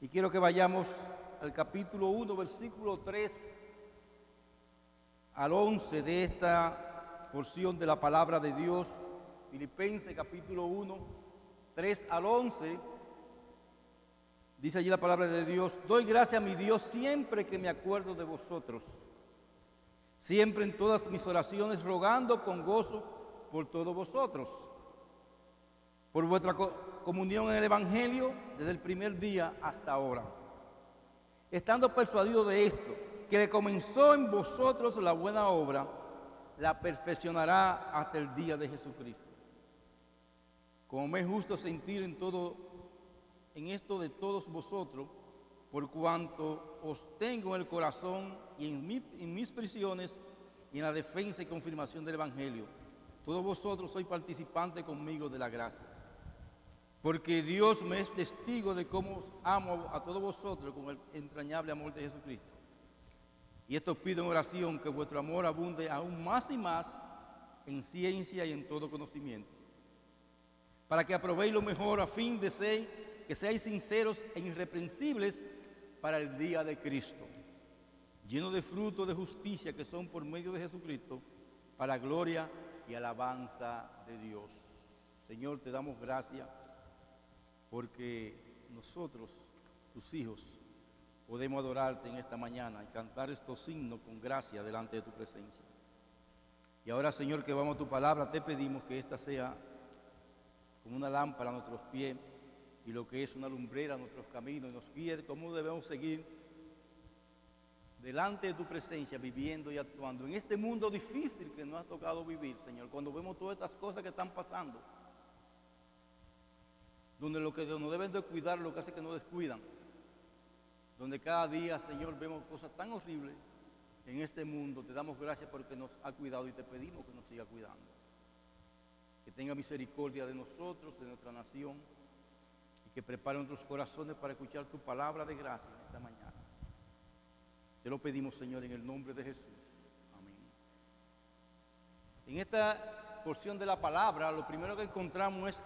Y quiero que vayamos al capítulo 1, versículo 3 al 11 de esta porción de la palabra de Dios. Filipenses capítulo 1, 3 al 11. Dice allí la palabra de Dios: doy gracias a mi Dios siempre que me acuerdo de vosotros, siempre en todas mis oraciones rogando con gozo por todos vosotros, por vuestra comunión en el Evangelio desde el primer día hasta ahora, estando persuadido de esto, que le comenzó en vosotros la buena obra, la perfeccionará hasta el día de Jesucristo. Como me es justo sentir en esto de todos vosotros, por cuanto os tengo en el corazón y en mis prisiones y en la defensa y confirmación del Evangelio. Todos vosotros sois participantes conmigo de la gracia. Porque Dios me es testigo de cómo os amo a todos vosotros con el entrañable amor de Jesucristo. Y esto pido en oración, que vuestro amor abunde aún más y más en ciencia y en todo conocimiento, para que aprobéis lo mejor, a fin de que seáis sinceros e irreprensibles para el día de Cristo, llenos de frutos de justicia que son por medio de Jesucristo, para gloria y alabanza de Dios. Señor, te damos gracias porque nosotros, tus hijos, podemos adorarte en esta mañana y cantar estos himnos con gracia delante de tu presencia. Y ahora, Señor, que vamos a tu palabra, te pedimos que esta sea como una lámpara a nuestros pies y lo que es una lumbrera a nuestros caminos, y nos guíe de cómo debemos seguir delante de tu presencia, viviendo y actuando en este mundo difícil que nos ha tocado vivir, Señor, cuando vemos todas estas cosas que están pasando, donde lo que nos deben de cuidar, lo que hace que nos descuidan, donde cada día, Señor, vemos cosas tan horribles en este mundo. Te damos gracias porque nos ha cuidado y te pedimos que nos siga cuidando, que tenga misericordia de nosotros, de nuestra nación, y que prepare nuestros corazones para escuchar tu palabra de gracia en esta mañana. Te lo pedimos, Señor, en el nombre de Jesús. Amén. En esta porción de la palabra, lo primero que encontramos es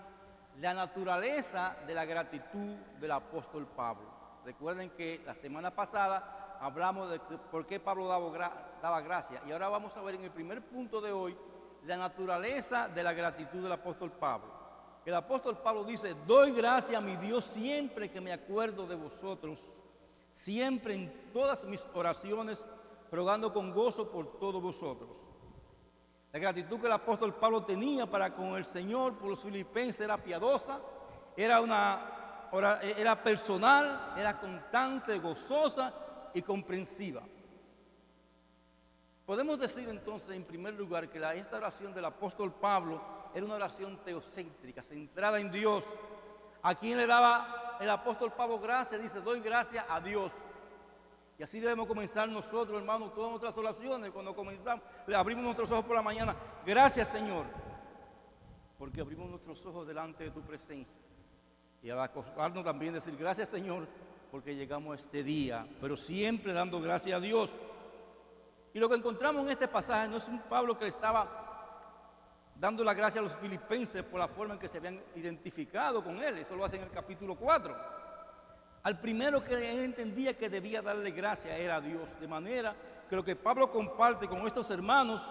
la naturaleza de la gratitud del apóstol Pablo. Recuerden que la semana pasada hablamos de por qué Pablo daba gracia, y ahora vamos a ver en el primer punto de hoy la naturaleza de la gratitud del apóstol Pablo. El apóstol Pablo dice: doy gracias a mi Dios siempre que me acuerdo de vosotros, siempre en todas mis oraciones, rogando con gozo por todos vosotros. La gratitud que el apóstol Pablo tenía para con el Señor por los filipenses era piadosa, era personal, era constante, gozosa y comprensiva. Podemos decir entonces, en primer lugar, que esta oración del apóstol Pablo era una oración teocéntrica, centrada en Dios. ¿A quién le daba el apóstol Pablo gracias? Dice: doy gracias a Dios. Y así debemos comenzar nosotros, hermanos, todas nuestras oraciones. Cuando comenzamos, le abrimos nuestros ojos por la mañana: gracias, Señor, porque abrimos nuestros ojos delante de tu presencia. Y al acostarnos también decir: gracias, Señor, porque llegamos a este día, pero siempre dando gracias a Dios. Y lo que encontramos en este pasaje no es un Pablo que le estaba dando la gracia a los filipenses por la forma en que se habían identificado con él. Eso lo hace en el capítulo 4. Al primero que él entendía que debía darle gracia era a Dios. De manera que lo que Pablo comparte con estos hermanos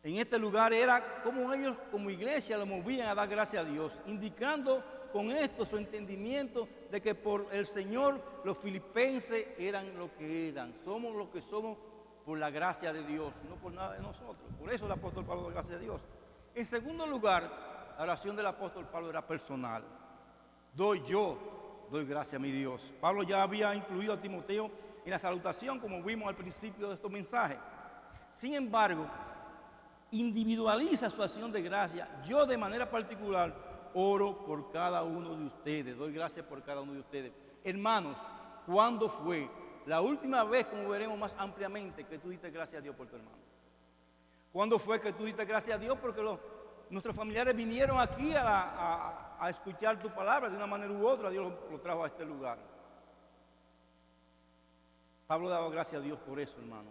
en este lugar era cómo ellos como iglesia lo movían a dar gracias a Dios, indicando con esto su entendimiento de que por el Señor los filipenses eran lo que eran. Somos lo que somos por la gracia de Dios, no por nada de nosotros. Por eso el apóstol Pablo da gracias a Dios. En segundo lugar, la oración del apóstol Pablo era personal. Doy gracias a mi Dios. Pablo ya había incluido a Timoteo en la salutación, como vimos al principio de estos mensajes. Sin embargo, individualiza su acción de gracia. Yo, de manera particular, oro por cada uno de ustedes. Doy gracias por cada uno de ustedes. Hermanos, ¿cuándo fue la última vez, como veremos más ampliamente, que tú diste gracias a Dios por tu hermano? ¿Cuándo fue que tú diste gracias a Dios porque nuestros familiares vinieron aquí a escuchar tu palabra de una manera u otra? Dios lo trajo a este lugar. Pablo daba gracias a Dios por eso, hermano,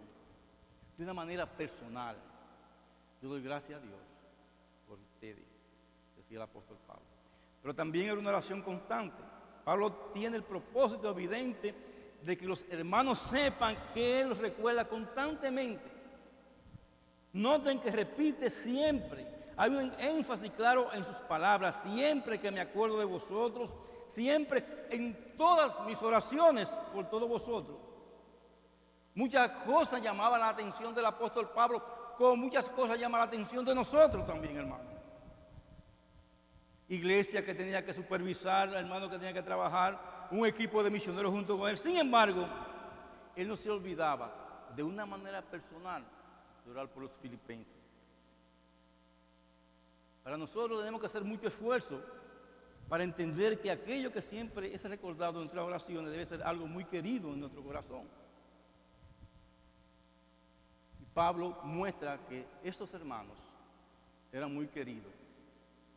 de una manera personal. Yo doy gracias a Dios por ustedes, decía el apóstol Pablo. pero también era una oración constante. Pablo tiene el propósito evidente de que los hermanos sepan que él los recuerda constantemente. Noten que repite siempre. Hay un énfasis claro en sus palabras. Siempre que me acuerdo de vosotros, siempre en todas mis oraciones por todos vosotros. Muchas cosas llamaban la atención del apóstol Pablo, como muchas cosas llaman la atención de nosotros también, hermano. Iglesia que tenía que supervisar, hermano que tenía que trabajar, un equipo de misioneros junto con él. Sin embargo, él no se olvidaba de una manera personal de orar por los filipenses. Para nosotros tenemos que hacer mucho esfuerzo para entender que aquello que siempre es recordado en nuestras oraciones debe ser algo muy querido en nuestro corazón. Y Pablo muestra que estos hermanos eran muy queridos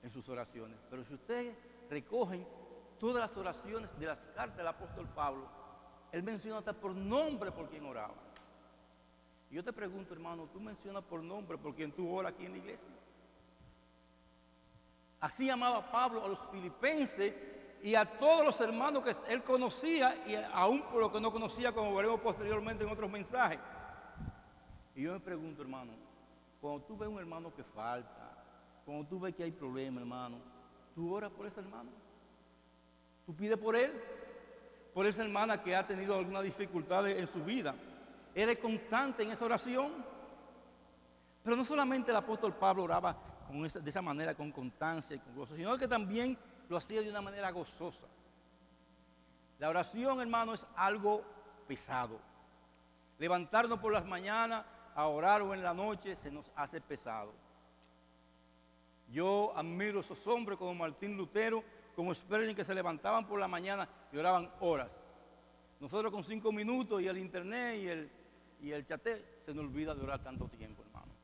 en sus oraciones. Pero si ustedes recogen todas las oraciones de las cartas del apóstol Pablo, él menciona hasta por nombre por quien oraba. Y yo te pregunto, hermano, ¿tú mencionas por nombre por quien tú oras aquí en la iglesia? Así llamaba Pablo a los filipenses y a todos los hermanos que él conocía y aún por los que no conocía, como veremos posteriormente en otros mensajes. Y yo me pregunto, hermano, cuando tú ves un hermano que falta, cuando tú ves que hay problemas, hermano, ¿tú oras por ese hermano? ¿Tú pides por él? Por esa hermana que ha tenido alguna dificultad en su vida. ¿Eres constante en esa oración? Pero no solamente el apóstol Pablo oraba de esa manera, con constancia y con gozo, sino que también lo hacía de una manera gozosa. La oración, hermano, es algo pesado. Levantarnos por las mañanas a orar o en la noche se nos hace pesado. Yo admiro a esos hombres como Martín Lutero, como Spurgeon, que se levantaban por la mañana y oraban horas. Nosotros con 5 minutos y el internet y el chateo, se nos olvida de orar tanto tiempo, hermano.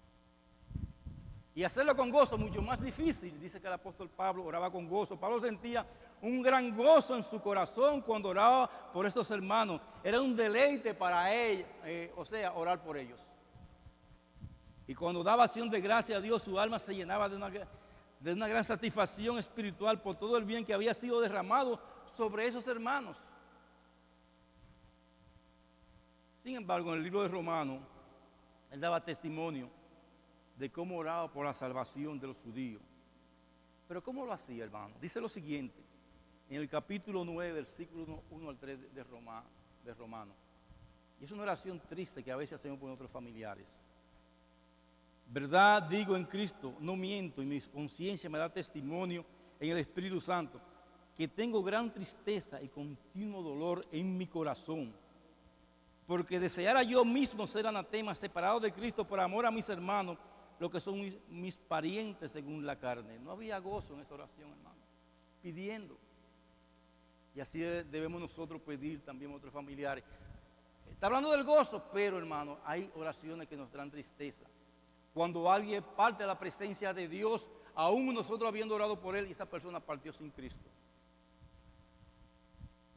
Y hacerlo con gozo mucho más difícil. Dice que el apóstol Pablo oraba con gozo. Pablo sentía un gran gozo en su corazón cuando oraba por estos hermanos. Era un deleite para él, orar por ellos. Y cuando daba acción de gracia a Dios, su alma se llenaba de una gran satisfacción espiritual por todo el bien que había sido derramado sobre esos hermanos. Sin embargo, en el libro de Romanos, él daba testimonio de cómo oraba por la salvación de los judíos. Pero ¿cómo lo hacía, hermano? Dice lo siguiente, en el capítulo 9, versículo 1 al 3 de Romanos. Y es una oración triste que a veces hacemos por nuestros familiares. Verdad digo en Cristo, no miento, y mi conciencia me da testimonio en el Espíritu Santo, que tengo gran tristeza y continuo dolor en mi corazón, porque deseara yo mismo ser anatema, separado de Cristo por amor a mis hermanos, lo que son mis parientes según la carne. No había gozo en esa oración, hermano, pidiendo. Y así debemos nosotros pedir también a nuestros familiares. Está hablando del gozo, pero, hermano, hay oraciones que nos dan tristeza. Cuando alguien parte de la presencia de Dios, aún nosotros habiendo orado por él, y esa persona partió sin Cristo.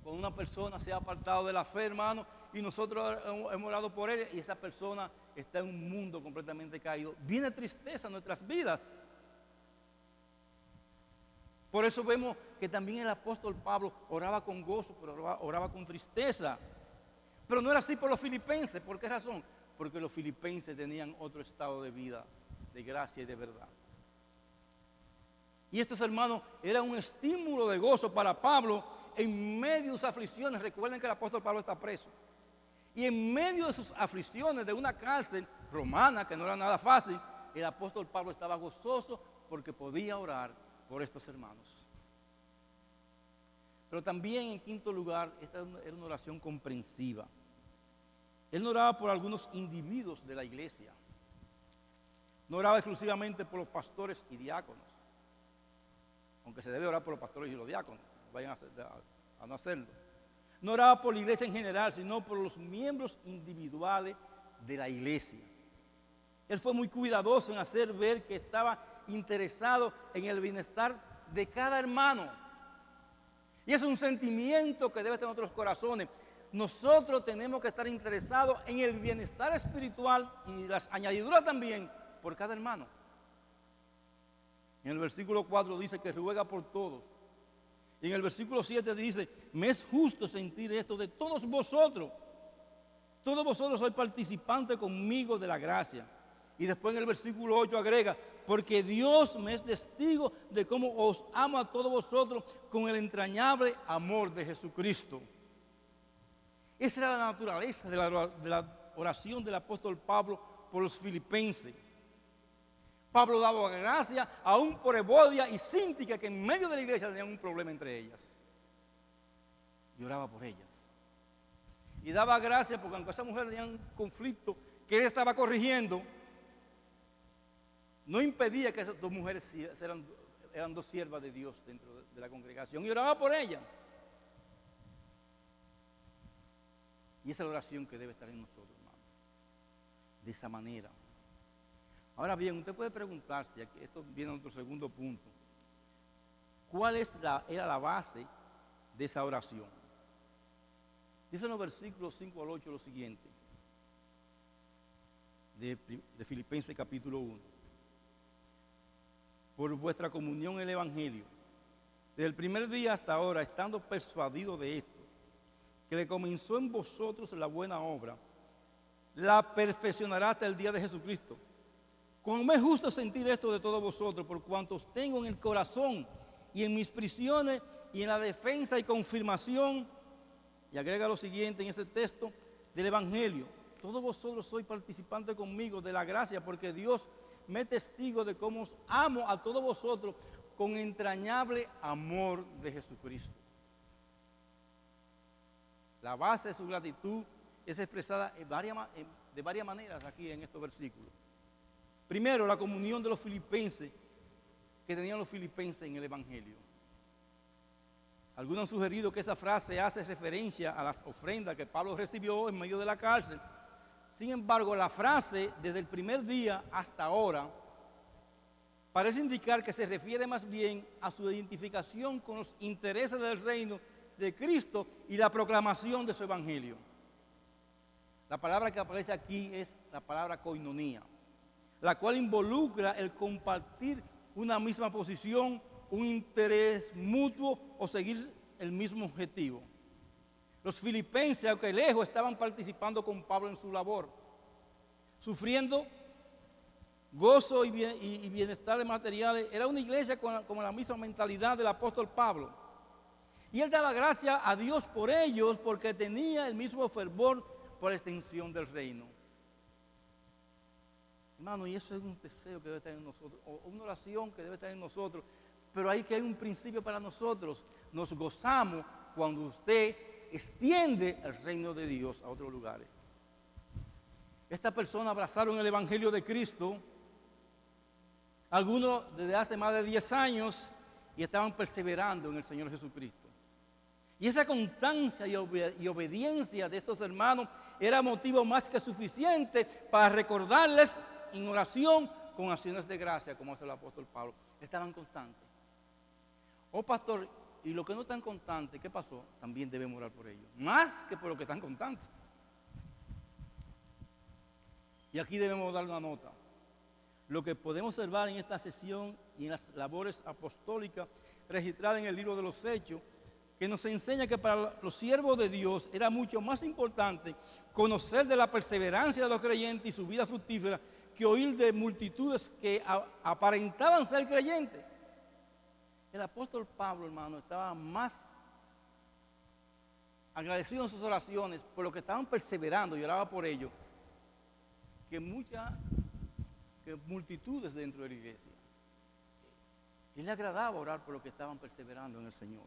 Cuando una persona se ha apartado de la fe, hermano, y nosotros hemos orado por él, y esa persona está en un mundo completamente caído, viene tristeza en nuestras vidas. Por eso vemos que también el apóstol Pablo oraba con gozo, pero oraba con tristeza. Pero no era así por los filipenses. ¿Por qué razón? Porque los filipenses tenían otro estado de vida, de gracia y de verdad. Y estos hermanos eran un estímulo de gozo para Pablo en medio de sus aflicciones. Recuerden que el apóstol Pablo está preso. Y en medio de sus aflicciones de una cárcel romana, que no era nada fácil, el apóstol Pablo estaba gozoso porque podía orar por estos hermanos. Pero también, en quinto lugar, esta era una oración comprensiva. Él no oraba por algunos individuos de la iglesia. No oraba exclusivamente por los pastores y diáconos. Aunque se debe orar por los pastores y los diáconos. Vayan a no hacerlo. No oraba por la iglesia en general, sino por los miembros individuales de la iglesia. Él fue muy cuidadoso en hacer ver que estaba interesado en el bienestar de cada hermano. Y es un sentimiento que debe estar en nuestros corazones. Nosotros tenemos que estar interesados en el bienestar espiritual y las añadiduras también por cada hermano. En el versículo 4 dice que ruega por todos Y en el versículo 7 dice, me es justo sentir esto de todos vosotros. Todos vosotros sois participantes conmigo de la gracia. Y después en el versículo 8 agrega, porque Dios me es testigo de cómo os amo a todos vosotros con el entrañable amor de Jesucristo. Esa era la naturaleza de la oración del apóstol Pablo por los filipenses. Pablo daba gracia aún por Evodia y Síntica, que en medio de la iglesia tenían un problema entre ellas. Y oraba por ellas. Y daba gracia porque aunque esas mujeres tenían un conflicto que él estaba corrigiendo, no impedía que esas dos mujeres eran dos siervas de Dios dentro de la congregación. Y oraba por ellas. Y esa es la oración que debe estar en nosotros, hermano. De esa manera. Ahora bien, usted puede preguntarse, aquí esto viene a nuestro segundo punto, ¿cuál era la base de esa oración? Dice en los versículos 5 al 8 lo siguiente, de Filipenses capítulo 1. Por vuestra comunión en el Evangelio, desde el primer día hasta ahora, estando persuadido de esto, que le comenzó en vosotros la buena obra, la perfeccionará hasta el día de Jesucristo. Como me es justo sentir esto de todos vosotros, por cuantos tengo en el corazón y en mis prisiones y en la defensa y confirmación, y agrega lo siguiente en ese texto del Evangelio, todos vosotros sois participantes conmigo de la gracia, porque Dios me es testigo de cómo os amo a todos vosotros con entrañable amor de Jesucristo. La base de su gratitud es expresada de varias maneras aquí en estos versículos. Primero, la comunión de los filipenses, que tenían los filipenses en el Evangelio. Algunos han sugerido que esa frase hace referencia a las ofrendas que Pablo recibió en medio de la cárcel. Sin embargo, la frase, desde el primer día hasta ahora, parece indicar que se refiere más bien a su identificación con los intereses del reino de Cristo y la proclamación de su Evangelio. La palabra que aparece aquí es la palabra koinonía, la cual involucra el compartir una misma posición, un interés mutuo o seguir el mismo objetivo. Los filipenses, aunque lejos, estaban participando con Pablo en su labor, sufriendo gozo y bienestar materiales. Era una iglesia con la misma mentalidad del apóstol Pablo. Y él daba gracias a Dios por ellos porque tenía el mismo fervor por la extensión del reino. Hermano, y eso es un deseo que debe estar en nosotros, o una oración que debe estar en nosotros, pero ahí que hay un principio para nosotros. Nos gozamos cuando usted extiende el reino de Dios a otros lugares. Estas personas abrazaron el Evangelio de Cristo, algunos desde hace más de 10 años, y estaban perseverando en el Señor Jesucristo. Y esa constancia y obediencia de estos hermanos era motivo más que suficiente para recordarles en oración con acciones de gracia, como hace el apóstol Pablo. Estaban constantes. Oh, pastor, y los que no están constantes, ¿qué pasó? También debemos orar por ellos, más que por los que están constantes. Y aquí debemos dar una nota. Lo que podemos observar en esta sesión y en las labores apostólicas registradas en el libro de los Hechos, que nos enseña que para los siervos de Dios era mucho más importante conocer de la perseverancia de los creyentes y su vida fructífera que oír de multitudes que aparentaban ser creyentes. El apóstol Pablo, hermano, estaba más agradecido en sus oraciones por lo que estaban perseverando y oraba por ellos que multitudes dentro de la iglesia. Él le agradaba orar por lo que estaban perseverando en el Señor.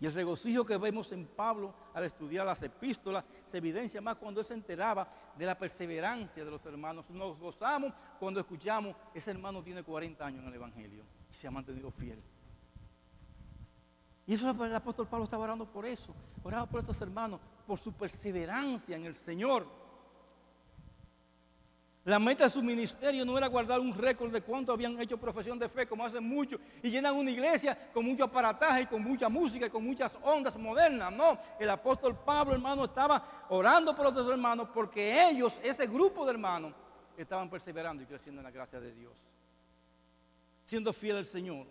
Y el regocijo que vemos en Pablo al estudiar las epístolas se evidencia más cuando él se enteraba de la perseverancia de los hermanos. Nos gozamos cuando escuchamos, ese hermano tiene 40 años en el Evangelio y se ha mantenido fiel. Y eso el apóstol Pablo estaba orando por eso, oraba por estos hermanos, por su perseverancia en el Señor. La meta de su ministerio no era guardar un récord de cuánto habían hecho profesión de fe, como hacen muchos, y llenan una iglesia con mucho aparataje, y con mucha música, y con muchas ondas modernas. No, el apóstol Pablo, hermano, estaba orando por otros hermanos, porque ellos, ese grupo de hermanos, estaban perseverando y creciendo en la gracia de Dios, siendo fiel al Señor.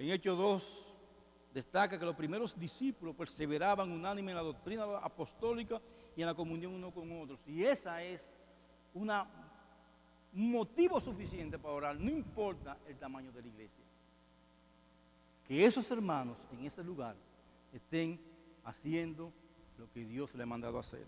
En Hechos 2 destaca que los primeros discípulos perseveraban unánime en la doctrina apostólica y en la comunión uno con otros. Y esa es un motivo suficiente para orar, no importa el tamaño de la iglesia. Que esos hermanos en ese lugar estén haciendo lo que Dios le ha mandado a hacer.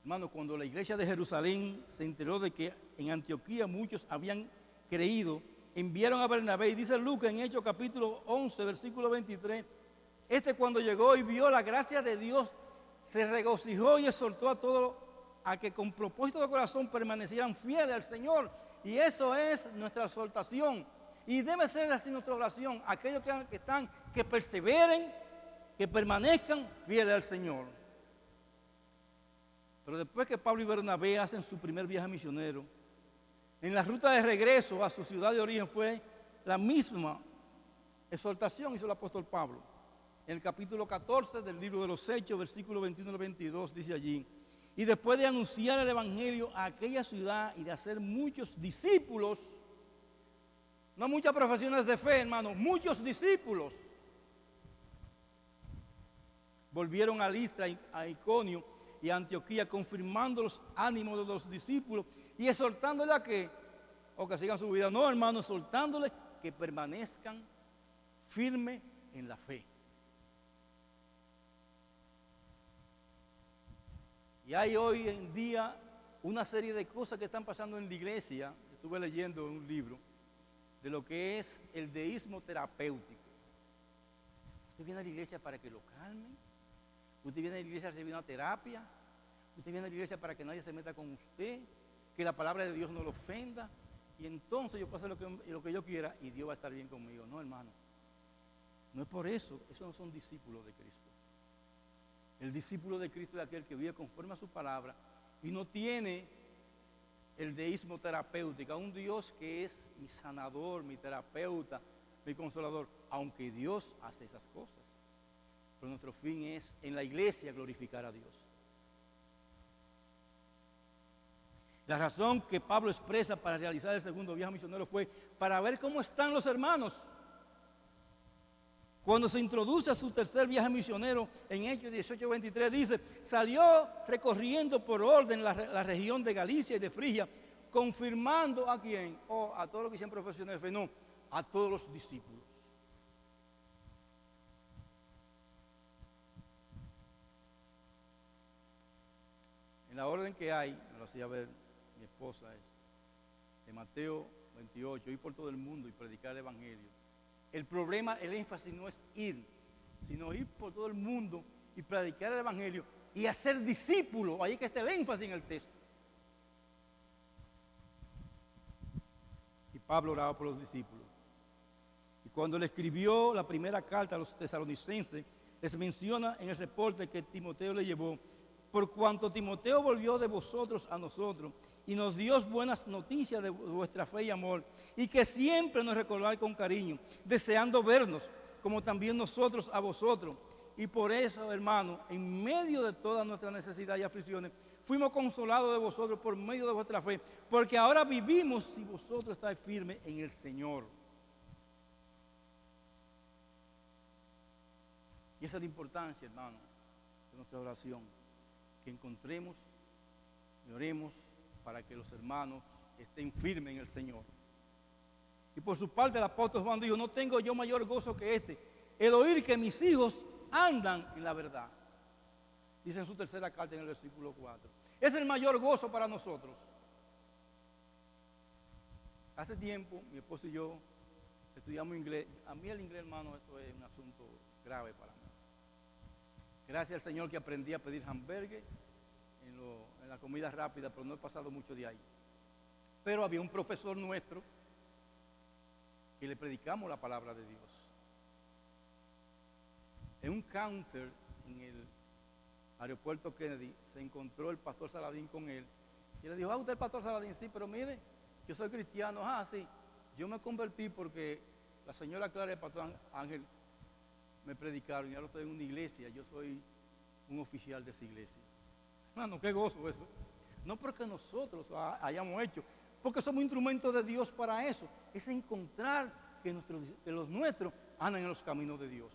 Hermano, cuando la iglesia de Jerusalén se enteró de que en Antioquía muchos habían creído, enviaron a Bernabé, y dice Lucas en Hechos capítulo 11, versículo 23, cuando llegó y vio la gracia de Dios, se regocijó y exhortó a todos a que con propósito de corazón permanecieran fieles al Señor. Y eso es nuestra exhortación. Y debe ser así nuestra oración. Aquellos que perseveren, que permanezcan fieles al Señor. Pero después que Pablo y Bernabé hacen su primer viaje misionero, en la ruta de regreso a su ciudad de origen fue la misma exhortación hizo el apóstol Pablo. En el capítulo 14 del libro de los Hechos, versículos 21 al 22, dice allí: y después de anunciar el evangelio a aquella ciudad y de hacer muchos discípulos, no muchas profesiones de fe, hermano, muchos discípulos, volvieron a Listra, a Iconio y a Antioquía, confirmando los ánimos de los discípulos y exhortándole a que sigan su vida. No, hermano, exhortándole que permanezcan firmes en la fe. Y hay hoy en día una serie de cosas que están pasando en la iglesia. Estuve leyendo un libro de lo que es el deísmo terapéutico. Usted viene a la iglesia para que lo calmen. Usted viene a la iglesia a recibir una terapia. Usted viene a la iglesia para que nadie se meta con usted, que la palabra de Dios no lo ofenda. Y entonces yo puedo hacer lo que yo quiera y Dios va a estar bien conmigo. No, hermano. No es por eso. Esos no son discípulos de Cristo. El discípulo de Cristo es aquel que vive conforme a su palabra y no tiene el deísmo terapéutico, un Dios que es mi sanador, mi terapeuta, mi consolador, aunque Dios hace esas cosas. Pero nuestro fin es en la iglesia glorificar a Dios. La razón que Pablo expresa para realizar el segundo viaje misionero fue para ver cómo están los hermanos. Cuando se introduce a su tercer viaje misionero en Hechos 18:23 dice: salió recorriendo por orden la región de Galicia y de Frigia, confirmando a quién, a todos los que hicieron profesión de fe, no, a todos los discípulos. En la orden que hay, me lo hacía ver mi esposa, es de Mateo 28, ir por todo el mundo y predicar el evangelio. El problema, el énfasis no es ir, sino ir por todo el mundo y predicar el evangelio y hacer discípulos. Ahí que está el énfasis en el texto. Y Pablo oraba por los discípulos. Y cuando le escribió la primera carta a los tesalonicenses, les menciona en el reporte que Timoteo le llevó: por cuanto Timoteo volvió de vosotros a nosotros y nos dio buenas noticias de vuestra fe y amor, y que siempre nos recordáis con cariño, deseando vernos, como también nosotros a vosotros. Y por eso, hermano, en medio de toda nuestra necesidad y aflicciones, fuimos consolados de vosotros por medio de vuestra fe, porque ahora vivimos si vosotros estáis firmes en el Señor. Y esa es la importancia, hermano, de nuestra oración, que encontremos y oremos para que los hermanos estén firmes en el Señor. Y por su parte el apóstol Juan dijo: no tengo yo mayor gozo que el oír que mis hijos andan en la verdad. Dice en su tercera carta en el versículo 4. Es el mayor gozo para nosotros. Hace tiempo mi esposo y yo estudiamos inglés. A mí el inglés, hermano, eso es un asunto grave para mí. Gracias al Señor que aprendí a pedir hamburgues en la comida rápida, pero no he pasado mucho de ahí. Pero había un profesor nuestro que le predicamos la palabra de Dios. En un counter en el aeropuerto Kennedy se encontró el pastor Saladín con él y le dijo: ¿usted es el pastor Saladín? Sí, pero mire, yo soy cristiano. Sí, yo me convertí porque la señora Clara y el pastor Ángel me predicaron y ahora estoy en una iglesia, yo soy un oficial de esa iglesia. Hermano, qué gozo eso. No porque nosotros hayamos hecho, porque somos instrumentos de Dios para eso. Es encontrar que los nuestros andan en los caminos de Dios.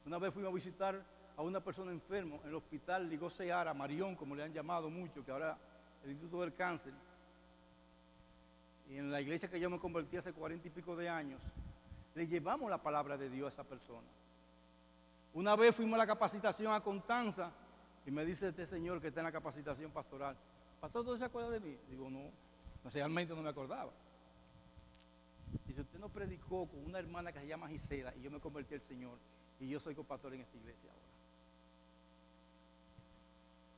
Una vez fuimos a visitar a una persona enferma en el hospital Ligo Seara, Marión, como le han llamado mucho, que ahora el Instituto del Cáncer. Y en la iglesia que yo me convertí hace 40 y pico de años, le llevamos la palabra de Dios a esa persona. Una vez fuimos a la capacitación a Constanza y me dice este señor que está en la capacitación pastoral: ¿Pastor, ¿usted se acuerda de mí? Digo, no, realmente no me acordaba. Dice, usted no predicó con una hermana que se llama Gisela y yo me convertí al Señor y yo soy copastor en esta iglesia ahora.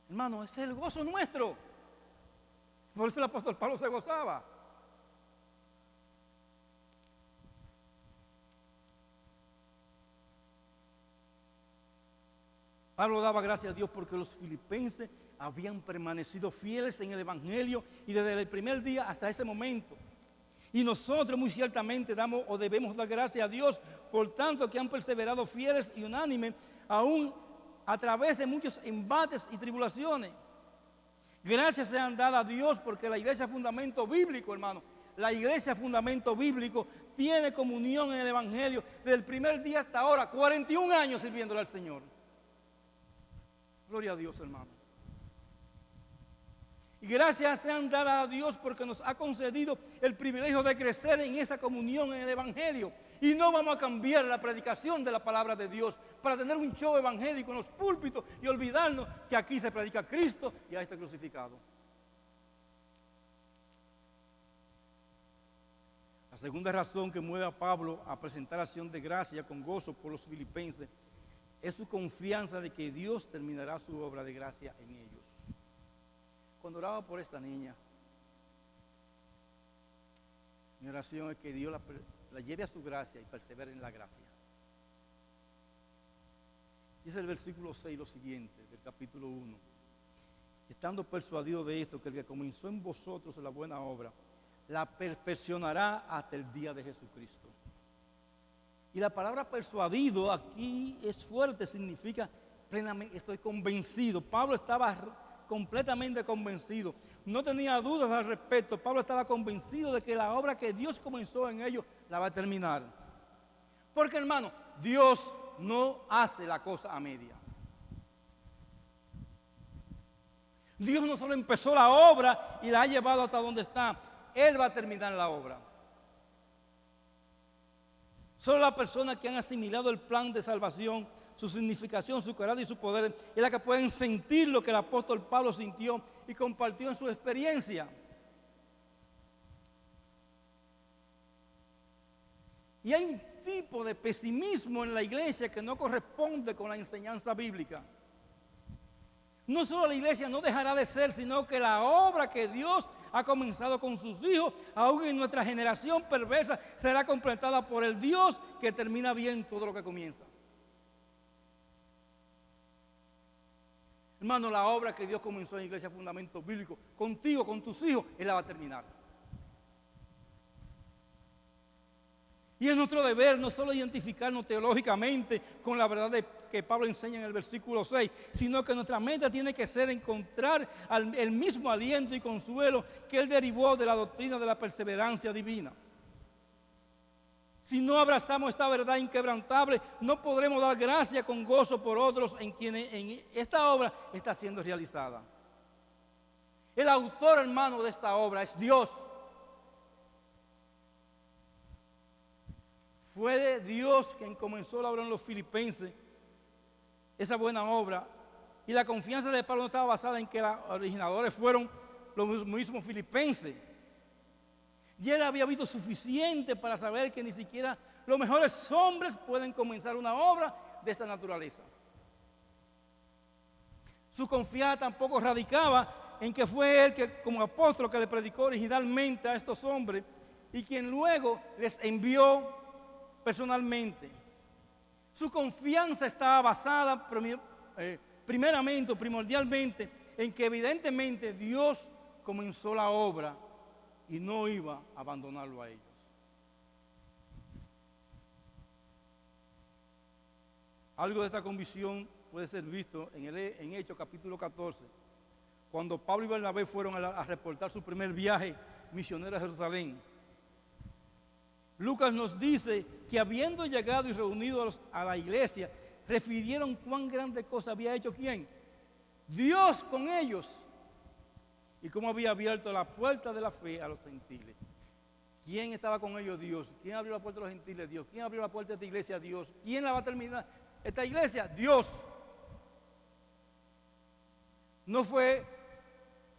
Hermano, ese es el gozo nuestro. Por eso el apóstol Pablo se gozaba. Pablo daba gracias a Dios porque los filipenses habían permanecido fieles en el Evangelio y desde el primer día hasta ese momento. Y nosotros muy ciertamente damos o debemos dar gracias a Dios por tanto que han perseverado fieles y unánimes aún a través de muchos embates y tribulaciones. Gracias sean dadas a Dios porque la iglesia Fundamento Bíblico, hermano, la iglesia Fundamento Bíblico tiene comunión en el Evangelio desde el primer día hasta ahora, 41 años sirviéndole al Señor. Gloria a Dios, hermano. Y gracias sean dadas a Dios porque nos ha concedido el privilegio de crecer en esa comunión en el Evangelio. Y no vamos a cambiar la predicación de la palabra de Dios para tener un show evangélico en los púlpitos y olvidarnos que aquí se predica a Cristo y a este crucificado. La segunda razón que mueve a Pablo a presentar acción de gracia con gozo por los filipenses es su confianza de que Dios terminará su obra de gracia en ellos. Cuando oraba por esta niña, mi oración es que Dios la lleve a su gracia y persevere en la gracia. Dice el versículo 6 lo siguiente, del capítulo 1. Estando persuadido de esto, que el que comenzó en vosotros la buena obra, la perfeccionará hasta el día de Jesucristo. Y la palabra persuadido aquí es fuerte, significa plenamente, estoy convencido. Pablo estaba completamente convencido, no tenía dudas al respecto. Pablo estaba convencido de que la obra que Dios comenzó en ellos la va a terminar. Porque, hermano, Dios no hace la cosa a media. Dios no solo empezó la obra y la ha llevado hasta donde está, Él va a terminar la obra. Solo las personas que han asimilado el plan de salvación, su significación, su carácter y su poder, es la que pueden sentir lo que el apóstol Pablo sintió y compartió en su experiencia. Y hay un tipo de pesimismo en la iglesia que no corresponde con la enseñanza bíblica. No solo la iglesia no dejará de ser, sino que la obra que Dios ha comenzado con sus hijos, aún en nuestra generación perversa, será completada por el Dios que termina bien todo lo que comienza. Hermano, la obra que Dios comenzó en la iglesia Fundamento Bíblico, contigo, con tus hijos, Él la va a terminar. Y es nuestro deber no solo identificarnos teológicamente con la verdad que Pablo enseña en el versículo 6, sino que nuestra meta tiene que ser encontrar el mismo aliento y consuelo que Él derivó de la doctrina de la perseverancia divina. Si no abrazamos esta verdad inquebrantable, no podremos dar gracia con gozo por otros en quienes esta obra está siendo realizada. El autor, hermano, de esta obra es Dios. Fue de Dios quien comenzó la obra en los filipenses, esa buena obra. Y la confianza de Pablo no estaba basada en que los originadores fueron los mismos filipenses. Y él había visto suficiente para saber que ni siquiera los mejores hombres pueden comenzar una obra de esta naturaleza. Su confianza tampoco radicaba en que fue él que, como apóstol, que le predicó originalmente a estos hombres y quien luego les envió personalmente. Su confianza estaba basada primeramente, primordialmente, en que evidentemente Dios comenzó la obra y no iba a abandonarlo a ellos. Algo de esta convicción puede ser visto en Hechos capítulo 14, cuando Pablo y Bernabé fueron a reportar su primer viaje misionero a Jerusalén. Lucas nos dice que habiendo llegado y reunido a la iglesia, refirieron cuán grande cosa había hecho ¿quién? Dios con ellos. Y cómo había abierto la puerta de la fe a los gentiles. ¿Quién estaba con ellos? Dios. ¿Quién abrió la puerta a los gentiles? Dios. ¿Quién abrió la puerta de esta iglesia? Dios. ¿Quién la va a terminar? Esta iglesia, Dios. No fue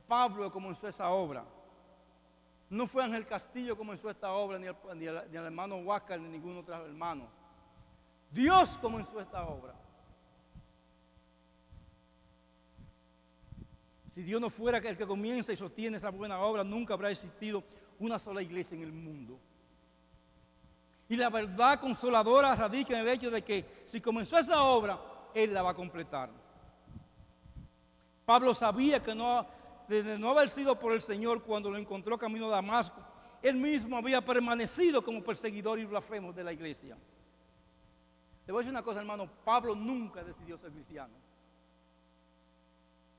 Pablo que comenzó esa obra. No fue Ángel Castillo que comenzó esta obra, ni el hermano Huáscar, ni ningún otro hermano. Dios comenzó esta obra. Si Dios no fuera el que comienza y sostiene esa buena obra, nunca habrá existido una sola iglesia en el mundo. Y la verdad consoladora radica en el hecho de que si comenzó esa obra, Él la va a completar. Pablo sabía que de no haber sido por el Señor cuando lo encontró camino a Damasco, él mismo había permanecido como perseguidor y blasfemo de la iglesia. Le voy a decir una cosa, hermano, Pablo nunca decidió ser cristiano.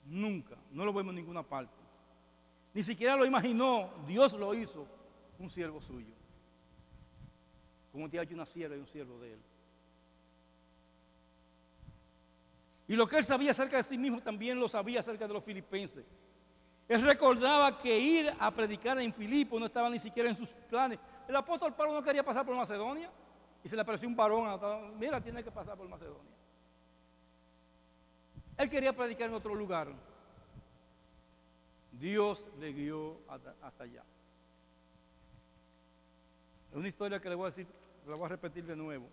Nunca, no lo vemos en ninguna parte. Ni siquiera lo imaginó, Dios lo hizo un siervo suyo. Como te ha hecho una sierva y un siervo de él. Y lo que él sabía acerca de sí mismo también lo sabía acerca de los filipenses. Él recordaba que ir a predicar en Filipo no estaba ni siquiera en sus planes. El apóstol Pablo no quería pasar por Macedonia y se le apareció un varón, mira, tiene que pasar por Macedonia. Él quería predicar en otro lugar. Dios le guió hasta allá. Es una historia que le voy a decir, la voy a repetir de nuevo.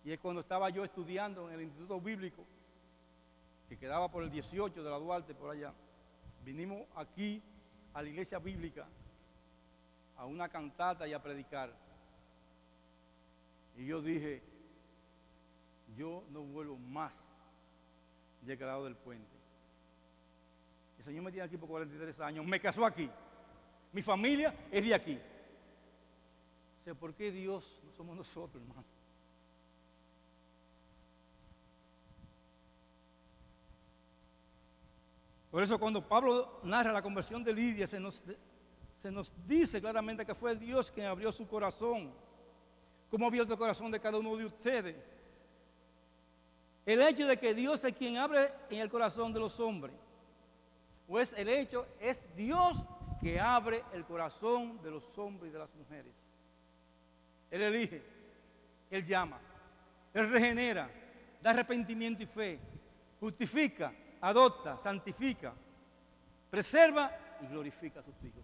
Y es cuando estaba yo estudiando en el Instituto Bíblico, que quedaba por el 18 de la Duarte, por allá. Vinimos aquí a la iglesia bíblica, a una cantata y a predicar. Y yo dije, yo no vuelvo más de aquel lado del puente. El Señor me tiene aquí por 43 años, me casó aquí. Mi familia es de aquí. O sea, ¿por qué Dios no somos nosotros, hermano? Por eso cuando Pablo narra la conversión de Lidia, se nos dice claramente que fue Dios quien abrió su corazón. ¿Cómo ha abierto el corazón de cada uno de ustedes? El hecho de que Dios es quien abre en el corazón de los hombres. Pues el hecho es Dios que abre el corazón de los hombres y de las mujeres. Él elige, Él llama, Él regenera, da arrepentimiento y fe, justifica, adopta, santifica, preserva y glorifica a sus hijos.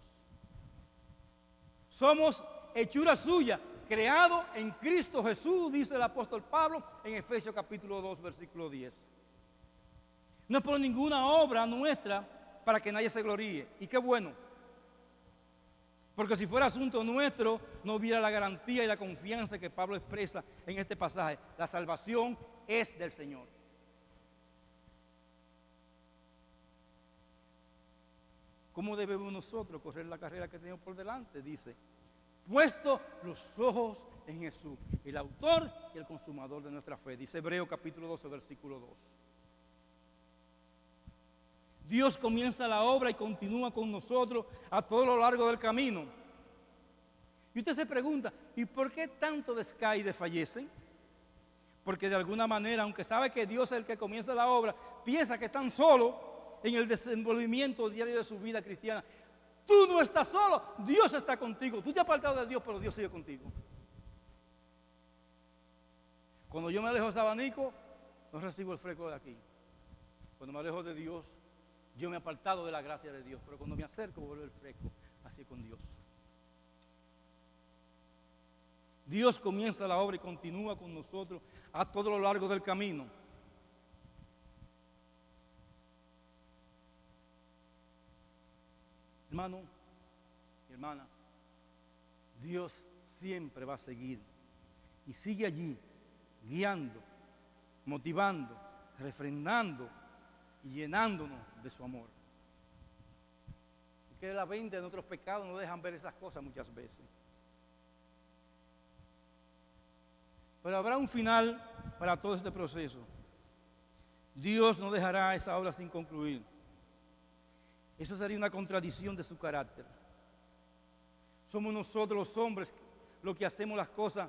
Somos hechura suya, creado en Cristo Jesús, dice el apóstol Pablo en Efesios capítulo 2, versículo 10. No es por ninguna obra nuestra para que nadie se gloríe. Y qué bueno. Porque si fuera asunto nuestro, no hubiera la garantía y la confianza que Pablo expresa en este pasaje. La salvación es del Señor. ¿Cómo debemos nosotros correr la carrera que tenemos por delante? Dice, puesto los ojos en Jesús, el autor y el consumador de nuestra fe. Dice Hebreos capítulo 12, versículo 2. Dios comienza la obra y continúa con nosotros a todo lo largo del camino. Y usted se pregunta, ¿y por qué tanto descae y desfallecen? Porque de alguna manera, aunque sabe que Dios es el que comienza la obra, piensa que están solos en el desenvolvimiento diario de su vida cristiana. Tú no estás solo, Dios está contigo. Tú te has apartado de Dios, pero Dios sigue contigo. Cuando yo me alejo de ese abanico, no recibo el fresco de aquí. Cuando me alejo de Dios, yo me he apartado de la gracia de Dios, pero cuando me acerco vuelve el fresco, así con Dios. Dios comienza la obra y continúa con nosotros a todo lo largo del camino. Hermano y hermana, Dios siempre va a seguir y sigue allí, guiando, motivando, refrendando y llenándonos de su amor. Que la venta de nuestros pecados no dejan ver esas cosas muchas veces. Pero habrá un final para todo este proceso. Dios no dejará esa obra sin concluir. Eso sería una contradicción de su carácter. Somos nosotros los hombres los que hacemos las cosas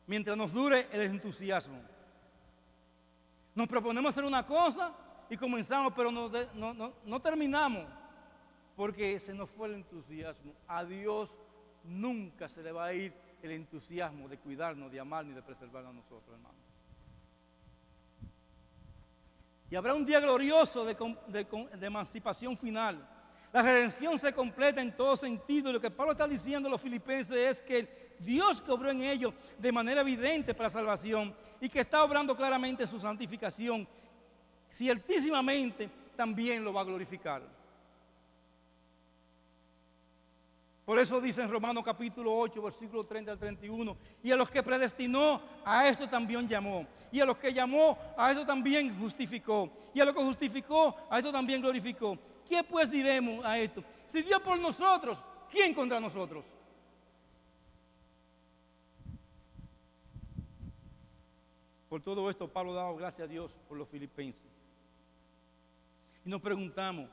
mientras nos dure el entusiasmo. Nos proponemos hacer una cosa y comenzamos, pero no terminamos porque se nos fue el entusiasmo. A Dios nunca se le va a ir el entusiasmo de cuidarnos, de amarnos y de preservarnos a nosotros, hermano. Y habrá un día glorioso de emancipación final. La redención se completa en todo sentido. Y lo que Pablo está diciendo a los filipenses es que Dios que obró en ellos de manera evidente para salvación y que está obrando claramente en su santificación, ciertísimamente también lo va a glorificar. Por eso dice en Romanos capítulo 8, versículo 30 al 31, y a los que predestinó, a esto también llamó. Y a los que llamó, a esto también justificó. Y a los que justificó, a esto también glorificó. ¿Qué pues diremos a esto? Si Dios por nosotros, ¿quién contra nosotros? Por todo esto, Pablo daba gracias a Dios por los filipenses. Y nos preguntamos,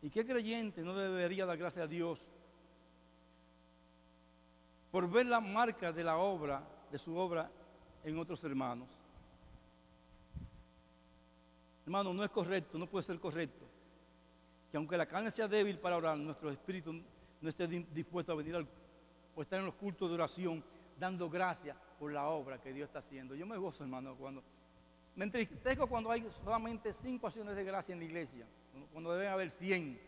¿y qué creyente no debería dar gracias a Dios por ver la marca de la obra, de su obra en otros hermanos? Hermano, no es correcto, no puede ser correcto que aunque la carne sea débil para orar, nuestro espíritu no esté dispuesto a venir o estar en los cultos de oración dando gracias por la obra que Dios está haciendo. Yo me gozo, hermano, me entristezco cuando hay solamente 5 acciones de gracia en la iglesia, cuando deben haber 100.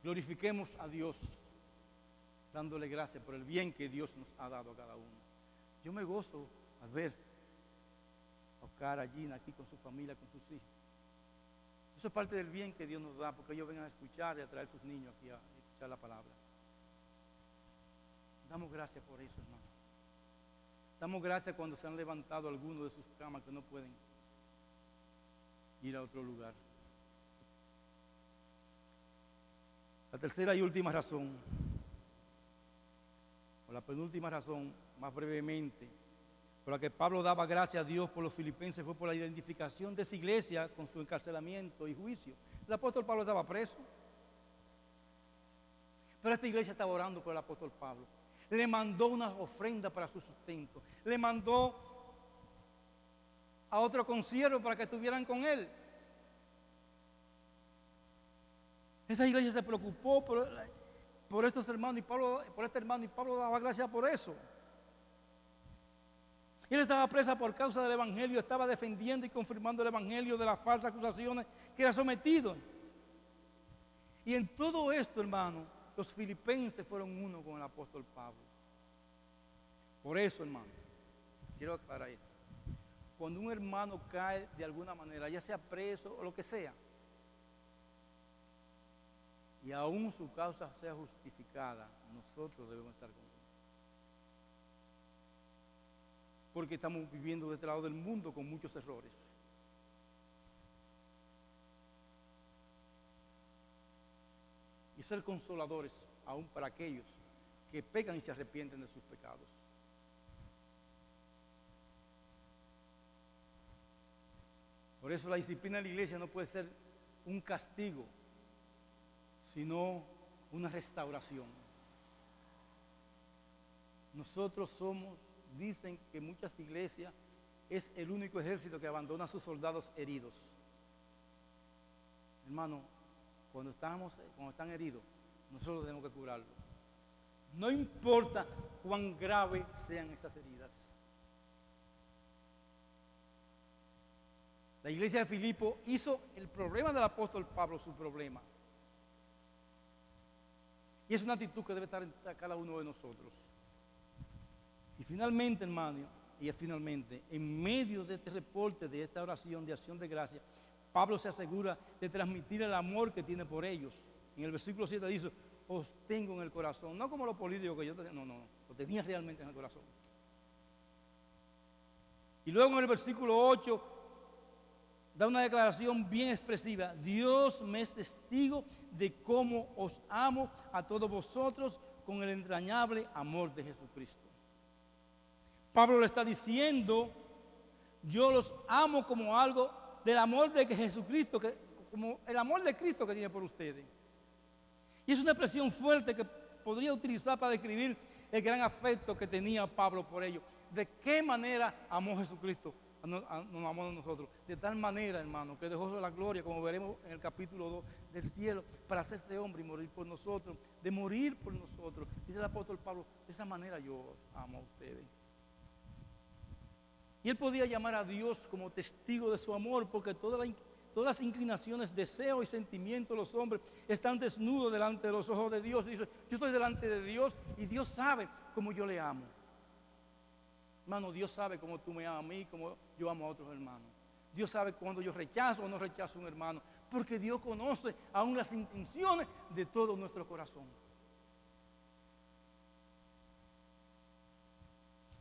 Glorifiquemos a Dios dándole gracias por el bien que Dios nos ha dado a cada uno. Yo me gozo al ver a Oscar, a Gina aquí con su familia, con sus hijos. Eso es parte del bien que Dios nos da, porque ellos vengan a escuchar y a traer sus niños aquí a escuchar la palabra. Damos gracias por eso, hermano. Damos gracias cuando se han levantado algunos de sus camas que no pueden ir a otro lugar. La tercera y última razón, o la penúltima razón, más brevemente, por la que Pablo daba gracias a Dios por los filipenses fue por la identificación de esa iglesia con su encarcelamiento y juicio. El apóstol Pablo estaba preso, pero esta iglesia estaba orando por el apóstol Pablo. Le mandó una ofrenda para su sustento, le mandó a otro consiervo para que estuvieran con él. Esa iglesia se preocupó por estos hermanos por este hermano, y Pablo daba gracias por eso. Él estaba presa por causa del evangelio, estaba defendiendo y confirmando el evangelio de las falsas acusaciones que era sometido. Y en todo esto, hermano, los filipenses fueron uno con el apóstol Pablo. Por eso, hermano, quiero aclarar esto. Cuando un hermano cae de alguna manera, ya sea preso o lo que sea, y aún su causa sea justificada, nosotros debemos estar con él. Porque estamos viviendo de este lado del mundo con muchos errores. Y ser consoladores aún para aquellos que pecan y se arrepienten de sus pecados. Por eso la disciplina de la iglesia no puede ser un castigo, sino una restauración. Nosotros dicen que muchas iglesias es el único ejército que abandona a sus soldados heridos. Hermano, cuando están heridos, nosotros tenemos que curarlos. No importa cuán graves sean esas heridas. La iglesia de Filipo hizo el problema del apóstol Pablo su problema. Y es una actitud que debe estar en cada uno de nosotros. Y finalmente, hermano, en medio de este reporte, de esta oración de acción de gracia, Pablo se asegura de transmitir el amor que tiene por ellos. En el versículo 7 dice, os tengo en el corazón. No como los políticos que yo tenía, no, lo tenía realmente en el corazón. Y luego en el versículo 8 da una declaración bien expresiva. Dios me es testigo de cómo os amo a todos vosotros con el entrañable amor de Jesucristo. Pablo le está diciendo, yo los amo como algo del amor de Jesucristo, como el amor de Cristo que tiene por ustedes. Y es una expresión fuerte que podría utilizar para describir el gran afecto que tenía Pablo por ellos. ¿De qué manera amó Jesucristo? Nos amó a nosotros. De tal manera, hermano, que dejó la gloria, como veremos en el capítulo 2 del cielo, para hacerse hombre y morir por nosotros, de morir por nosotros. Dice el apóstol Pablo, de esa manera yo amo a ustedes. Y él podía llamar a Dios como testigo de su amor, porque todas las inclinaciones, deseos y sentimientos de los hombres están desnudos delante de los ojos de Dios. Dice, yo estoy delante de Dios y Dios sabe cómo yo le amo. Hermano, Dios sabe cómo tú me amas a mí, cómo yo amo a otros hermanos. Dios sabe cuando yo rechazo o no rechazo a un hermano, porque Dios conoce aún las intenciones de todo nuestro corazón.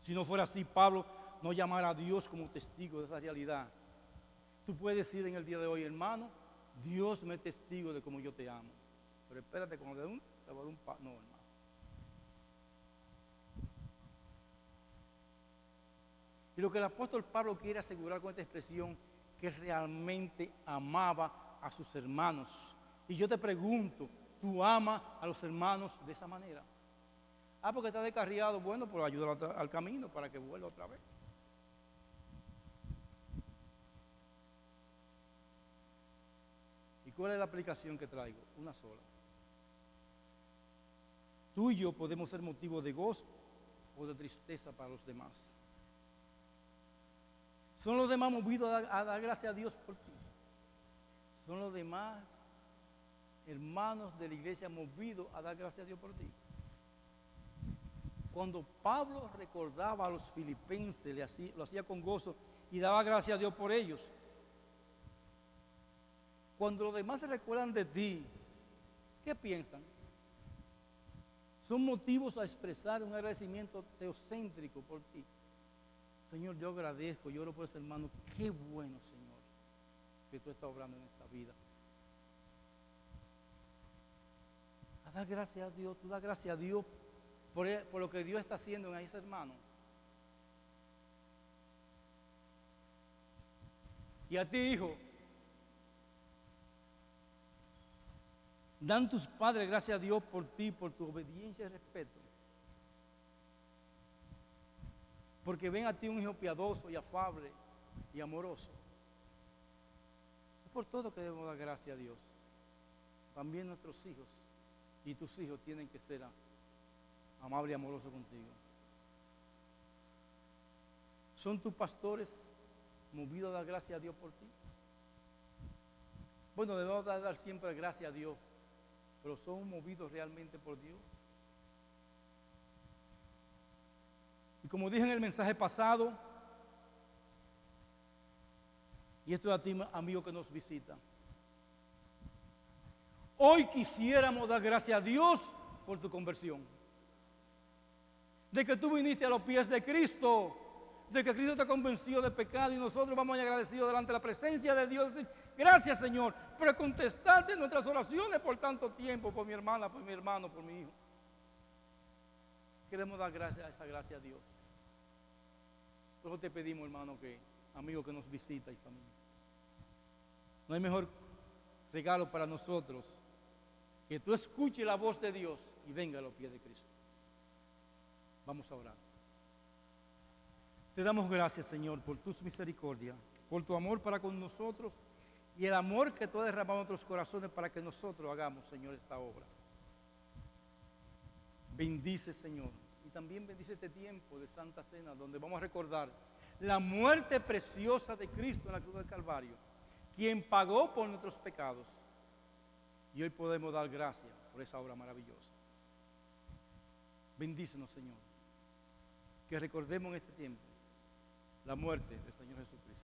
Si no fuera así, Pablo no llamara a Dios como testigo de esa realidad. Tú puedes decir en el día de hoy, hermano, Dios me es testigo de cómo yo te amo. Pero espérate, cuando te voy a dar un no, hermano. Y lo que el apóstol Pablo quiere asegurar con esta expresión, que realmente amaba a sus hermanos. Y yo te pregunto, ¿tú amas a los hermanos de esa manera? Ah, porque está descarriado, bueno, pues ayúdalo al camino para que vuelva otra vez. ¿Y cuál es la aplicación que traigo? Una sola. Tú y yo podemos ser motivo de gozo o de tristeza para los demás. Son los demás movidos a dar gracias a Dios por ti. Son los demás hermanos de la iglesia movidos a dar gracias a Dios por ti. Cuando Pablo recordaba a los filipenses, lo hacía con gozo y daba gracias a Dios por ellos. Cuando los demás se recuerdan de ti, ¿qué piensan? Son motivos a expresar un agradecimiento teocéntrico por ti. Señor, yo agradezco, yo oro por ese hermano. Qué bueno, Señor, que tú estás obrando en esa vida. A dar gracias a Dios, tú das gracias a Dios por lo que Dios está haciendo en ese hermano. Y a ti, hijo, dan tus padres gracias a Dios por ti, por tu obediencia y respeto. Porque ven a ti un hijo piadoso y afable y amoroso. Es por todo que debemos dar gracias a Dios. También nuestros hijos y tus hijos tienen que ser amables y amorosos contigo. ¿Son tus pastores movidos a dar gracias a Dios por ti? Bueno, debemos dar siempre gracias a Dios, pero ¿son movidos realmente por Dios? Y como dije en el mensaje pasado, y esto es a ti, amigo que nos visita, hoy quisiéramos dar gracias a Dios por tu conversión, de que tú viniste a los pies de Cristo, de que Cristo te convenció de pecado y nosotros vamos agradecidos delante de la presencia de Dios, decir, gracias Señor, por contestarte nuestras oraciones por tanto tiempo, por mi hermana, por mi hermano, por mi hijo. Queremos dar gracias a esa gracia a Dios. Por eso te pedimos, hermano, amigo que nos visita y familia. No hay mejor regalo para nosotros que tú escuches la voz de Dios y venga a los pies de Cristo. Vamos a orar. Te damos gracias, Señor, por tus misericordias, por tu amor para con nosotros y el amor que tú has derramado en nuestros corazones para que nosotros hagamos, Señor, esta obra. Bendice, Señor, y también bendice este tiempo de Santa Cena, donde vamos a recordar la muerte preciosa de Cristo en la cruz del Calvario, quien pagó por nuestros pecados. Y hoy podemos dar gracias por esa obra maravillosa. Bendícenos, Señor, que recordemos en este tiempo la muerte del Señor Jesucristo.